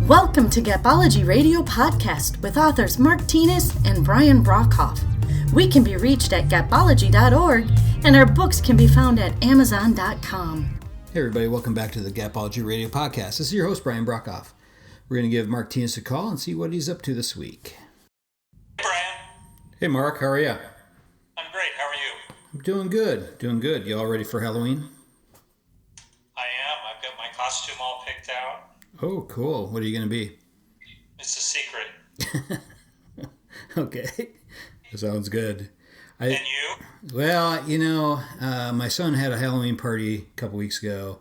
Welcome to Gapology Radio Podcast with authors Mark Tinas and Brian Brockhoff. We can be reached at gapology.org, and our books can be found at amazon.com. Hey everybody, welcome back to the Gapology Radio Podcast. This is your host, Brian Brockhoff. We're going to give Mark Tinas a call and see what he's up to this week. Hey Brian. Hey Mark, how are you? I'm great, how are you? I'm doing good. You all ready for Halloween? I am. I've got my costume all picked out. Oh, cool. What are you going to be? It's a secret. Okay. Sounds good. And you? Well, my son had a Halloween party a couple weeks ago,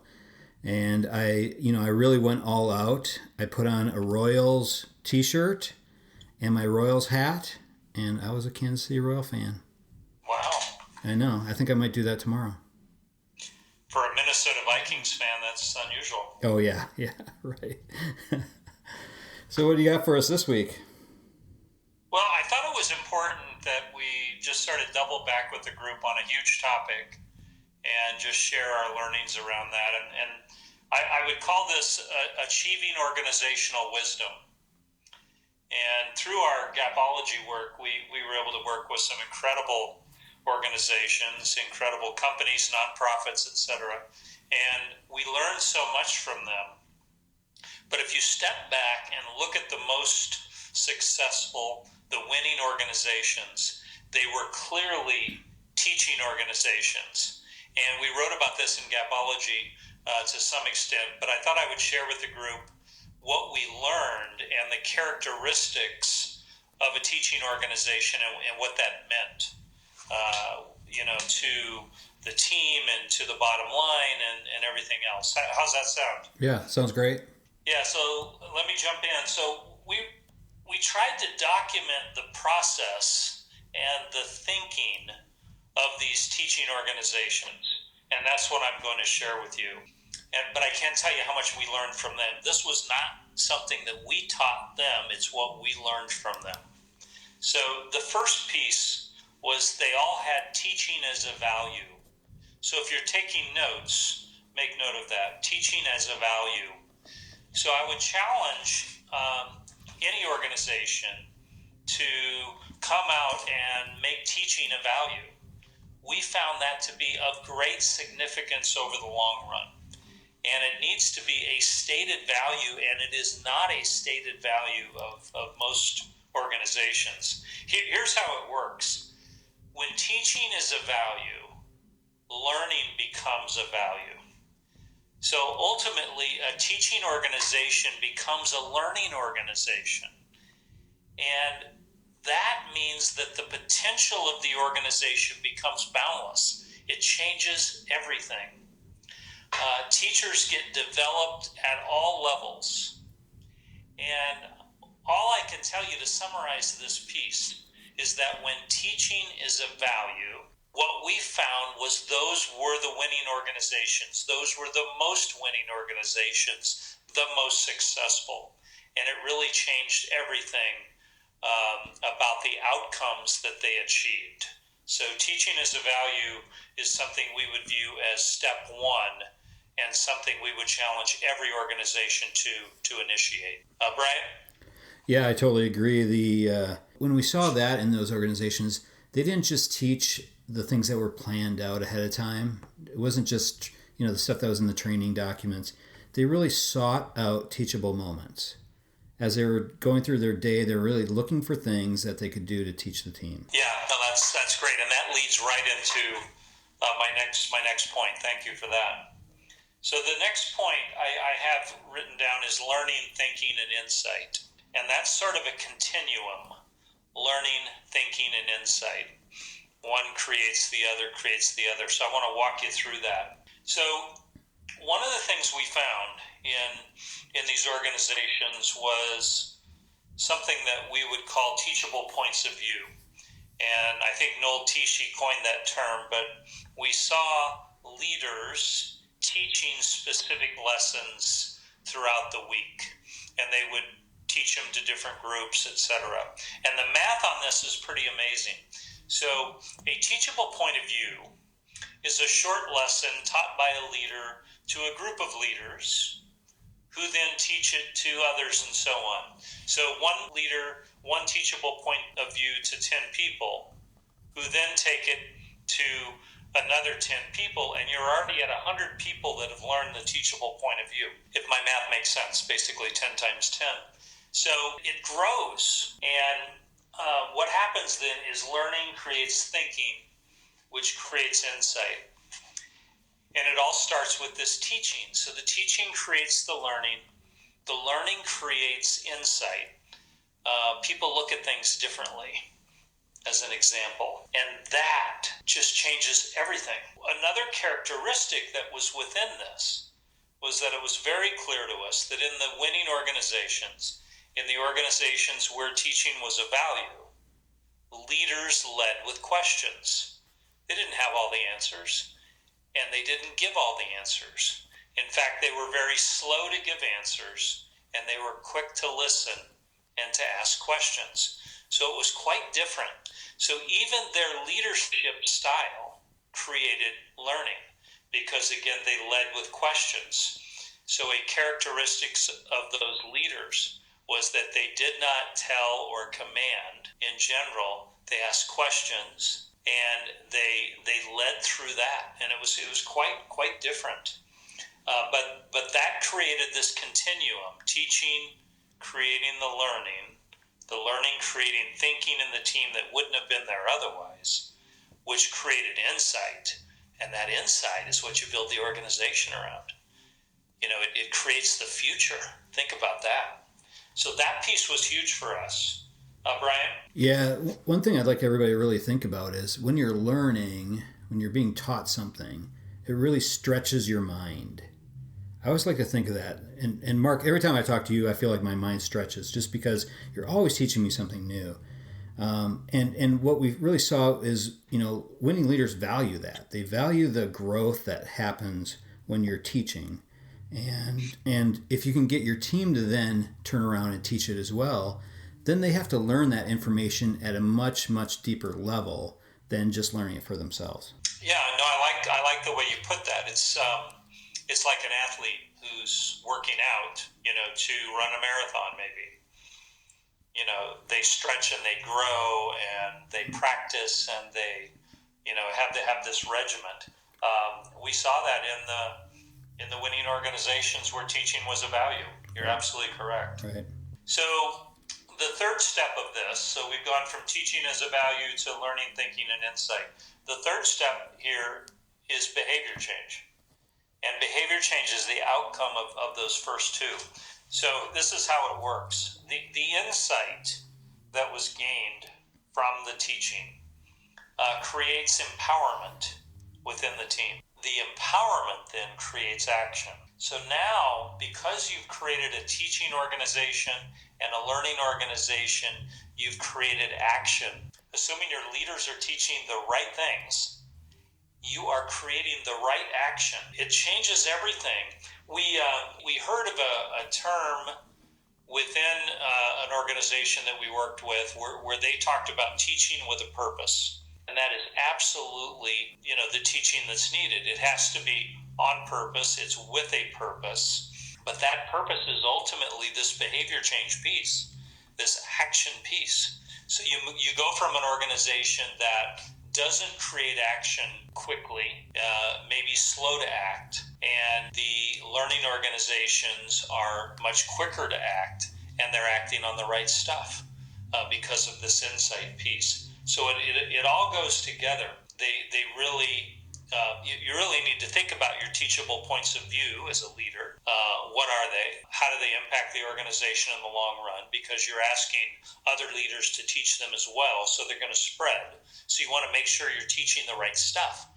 and I really went all out. I put on a Royals t-shirt and my Royals hat, and I was a Kansas City Royal fan. Wow. I know. I think I might do that tomorrow. For a Minnesota Vikings fan, that's unusual. Oh, yeah, right. So what do you got for us this week? Well, I thought it was important that we just sort of double back with the group on a huge topic and just share our learnings around that. And I would call this achieving organizational wisdom. And through our Gapology work, we were able to work with some incredible organizations, incredible companies, nonprofits, etc. And we learned so much from them. But if you step back and look at the most successful, the winning organizations, they were clearly teaching organizations. And we wrote about this in Gapology to some extent, but I thought I would share with the group what we learned and the characteristics of a teaching organization and what that meant. To the team and to the bottom line and everything else. How's that sound? Yeah, sounds great. Yeah, so let me jump in. So we tried to document the process and the thinking of these teaching organizations, and that's what I'm going to share with you. But I can't tell you how much we learned from them. This was not something that we taught them, it's what we learned from them. So the first piece was they all had teaching as a value. So if you're taking notes, make note of that. Teaching as a value. So I would challenge any organization to come out and make teaching a value. We found that to be of great significance over the long run. And it needs to be a stated value, and it is not a stated value of most organizations. Here's how it works. When teaching is a value, learning becomes a value. So ultimately, a teaching organization becomes a learning organization. And that means that the potential of the organization becomes boundless. It changes everything. Teachers get developed at all levels. And all I can tell you to summarize this piece is that when teaching is a value, what we found was those were the winning organizations. Those were the most winning organizations, the most successful. And it really changed everything about the outcomes that they achieved. So teaching as a value is something we would view as step one and something we would challenge every organization to initiate. Brian? Yeah, I totally agree. When we saw that in those organizations, they didn't just teach the things that were planned out ahead of time. It wasn't just, the stuff that was in the training documents. They really sought out teachable moments. As they were going through their day, they were really looking for things that they could do to teach the team. Yeah, no, that's great. And that leads right into my next point. Thank you for that. So the next point I have written down is learning, thinking, and insight. And that's sort of a continuum. Learning, thinking, and insight. One creates the other. So I want to walk you through that. So one of the things we found in these organizations was something that we would call teachable points of view. And I think Noel Tichy coined that term, but we saw leaders teaching specific lessons throughout the week. And they would teach them to different groups, etc. And the math on this is pretty amazing. So a teachable point of view is a short lesson taught by a leader to a group of leaders who then teach it to others, and so on. So one leader, one teachable point of view to 10 people, who then take it to another 10 people, and you're already at 100 people that have learned the teachable point of view. If my math makes sense, basically 10 times 10. So it grows, and what happens then is learning creates thinking, which creates insight. And it all starts with this teaching. So the teaching creates the learning creates insight. People look at things differently, as an example, and that just changes everything. Another characteristic that was within this was that it was very clear to us that in the winning organizations, in the organizations where teaching was a value, leaders led with questions. They didn't have all the answers, and they didn't give all the answers. In fact, they were very slow to give answers, and they were quick to listen and to ask questions. So it was quite different. So even their leadership style created learning because, again, they led with questions. So a characteristic of those leaders was that they did not tell or command in general. They asked questions, and they led through that, and it was quite different. But that created this continuum: teaching, creating the learning creating thinking in the team that wouldn't have been there otherwise, which created insight, and that insight is what you build the organization around. It creates the future. Think about that. So that piece was huge for us. Brian? Yeah, one thing I'd like everybody to really think about is when you're learning, when you're being taught something, it really stretches your mind. I always like to think of that. And Mark, every time I talk to you, I feel like my mind stretches just because you're always teaching me something new. And what we really saw is, winning leaders value that. They value the growth that happens when you're teaching. And if you can get your team to then turn around and teach it as well, then they have to learn that information at a much, much deeper level than just learning it for themselves. Yeah, no, I like the way you put that. It's like an athlete who's working out, to run a marathon maybe. They stretch and they grow and they practice and they, have to have this regiment. We saw that in the winning organizations where teaching was a value. You're absolutely correct. Right. So the third step of this, so we've gone from teaching as a value to learning, thinking, and insight. The third step here is behavior change. And behavior change is the outcome of those first two. So this is how it works. The insight that was gained from the teaching creates empowerment within the team. The empowerment then creates action. So now, because you've created a teaching organization and a learning organization, you've created action. Assuming your leaders are teaching the right things, you are creating the right action. It changes everything. We heard of a term within an organization that we worked with where they talked about teaching with a purpose. And that is absolutely, the teaching that's needed. It has to be on purpose. It's with a purpose. But that purpose is ultimately this behavior change piece, this action piece. So you go from an organization that doesn't create action quickly, maybe slow to act, and the learning organizations are much quicker to act, and they're acting on the right stuff because of this insight piece. So it all goes together. They really, you really need to think about your teachable points of view as a leader. What are they? How do they impact the organization in the long run? Because you're asking other leaders to teach them as well, so they're going to spread. So you want to make sure you're teaching the right stuff.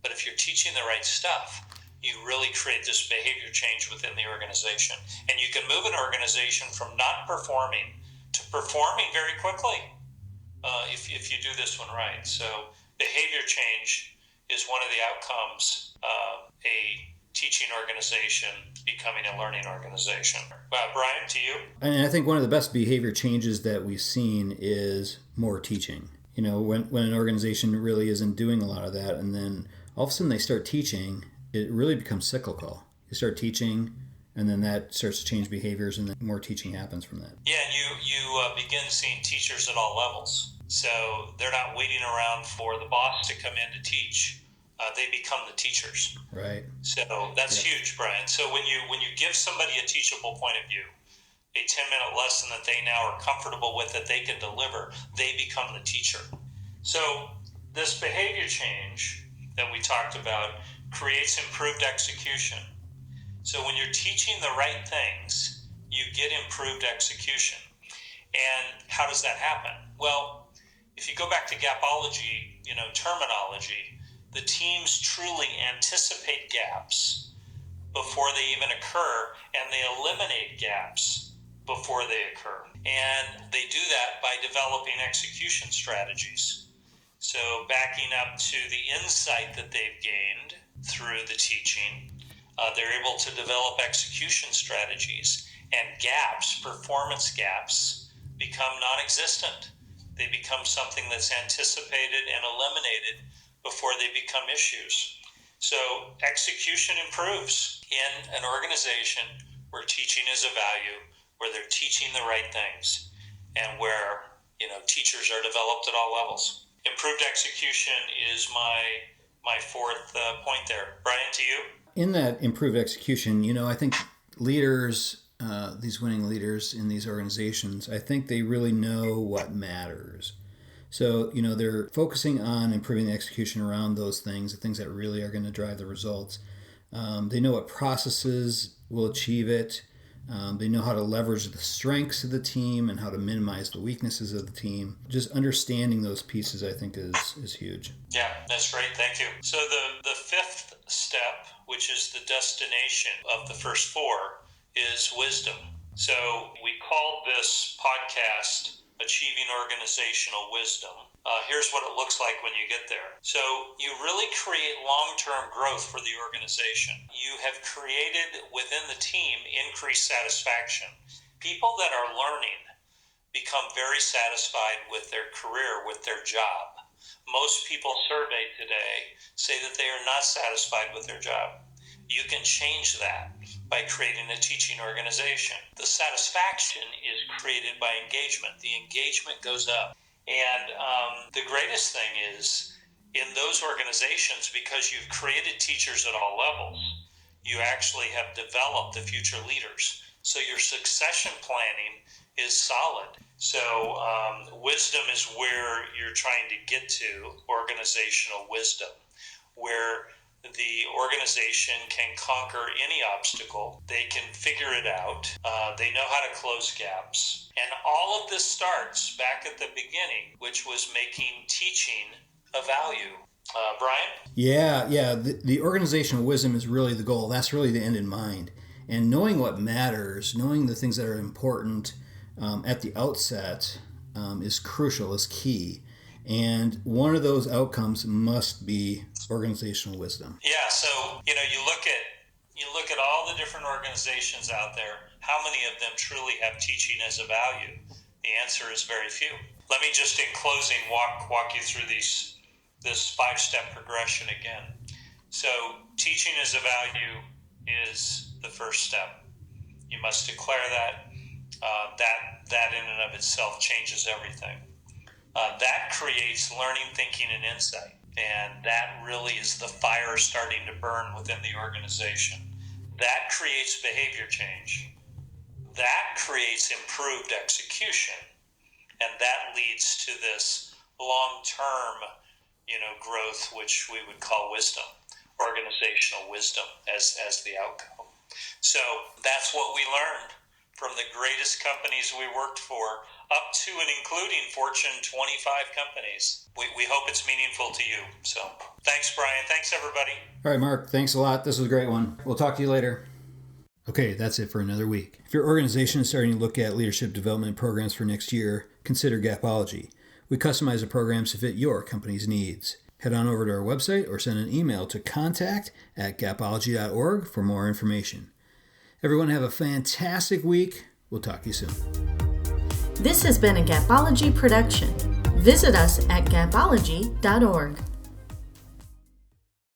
But if you're teaching the right stuff, you really create this behavior change within the organization. And you can move an organization from not performing to performing very quickly if you do this one right. So behavior change is one of the outcomes of a teaching organization becoming a learning organization. Brian, to you? And I think one of the best behavior changes that we've seen is more teaching. When an organization really isn't doing a lot of that, and then all of a sudden they start teaching, it really becomes cyclical. You start teaching, And then that starts to change behaviors, and then more teaching happens from that. Yeah, and you begin seeing teachers at all levels. So they're not waiting around for the boss to come in to teach. They become the teachers. Right. So that's huge, Brian. So when you give somebody a teachable point of view, a 10-minute lesson that they now are comfortable with, that they can deliver, they become the teacher. So this behavior change that we talked about creates improved execution. So when you're teaching the right things, you get improved execution. And how does that happen? Well, if you go back to Gapology, terminology, the teams truly anticipate gaps before they even occur, and they eliminate gaps before they occur. And they do that by developing execution strategies. So backing up to the insight that they've gained through the teaching, they're able to develop execution strategies, and gaps, performance gaps, become non-existent. They become something that's anticipated and eliminated before they become issues. So execution improves in an organization where teaching is a value, where they're teaching the right things, and where teachers are developed at all levels. Improved execution is my fourth point there. Brian, to you? In that improved execution, I think leaders, these winning leaders in these organizations, I think they really know what matters. So, they're focusing on improving the execution around those things, the things that really are going to drive the results. They know what processes will achieve it. They know how to leverage the strengths of the team and how to minimize the weaknesses of the team. Just understanding those pieces, I think, is huge. Yeah, that's great. Thank you. So the fifth step, which is the destination of the first four, is wisdom. So we called this podcast Achieving Organizational Wisdom. Here's what it looks like when you get there. So you really create long-term growth for the organization. You have created within the team increased satisfaction. People that are learning become very satisfied with their career, with their job. Most people surveyed today say that they are not satisfied with their job. You can change that by creating a teaching organization. The satisfaction is created by engagement. The engagement goes up. And the greatest thing is, in those organizations, because you've created teachers at all levels, you actually have developed the future leaders. So your succession planning is solid. So wisdom is where you're trying to get to, organizational wisdom, where the organization can conquer any obstacle. They can figure it out. They know how to close gaps. And all of this starts back at the beginning, which was making teaching a value. Brian? Yeah. The organizational wisdom is really the goal. That's really the end in mind. And knowing what matters, knowing the things that are important at the outset is crucial, is key. And one of those outcomes must be organizational wisdom. Yeah, so you look at all the different organizations out there. How many of them truly have teaching as a value? The answer is very few. Let me just, in closing, walk you through this 5-step progression again. So teaching as a value is the first step. You must declare that. That in and of itself changes everything. That creates learning, thinking, and insight. And that really is the fire starting to burn within the organization. That creates behavior change. That creates improved execution. And that leads to this long-term, growth, which we would call wisdom, organizational wisdom as the outcome. So that's what we learned from the greatest companies we worked for, up to and including Fortune 25 companies. We hope it's meaningful to you. So thanks, Brian. Thanks, everybody. All right, Mark, thanks a lot. This was a great one. We'll talk to you later. Okay, that's it for another week. If your organization is starting to look at leadership development programs for next year, consider Gapology. We customize the programs to fit your company's needs. Head on over to our website or send an email to contact@gapology.org for more information. Everyone have a fantastic week. We'll talk to you soon. This has been a Gapology production. Visit us at gapology.org.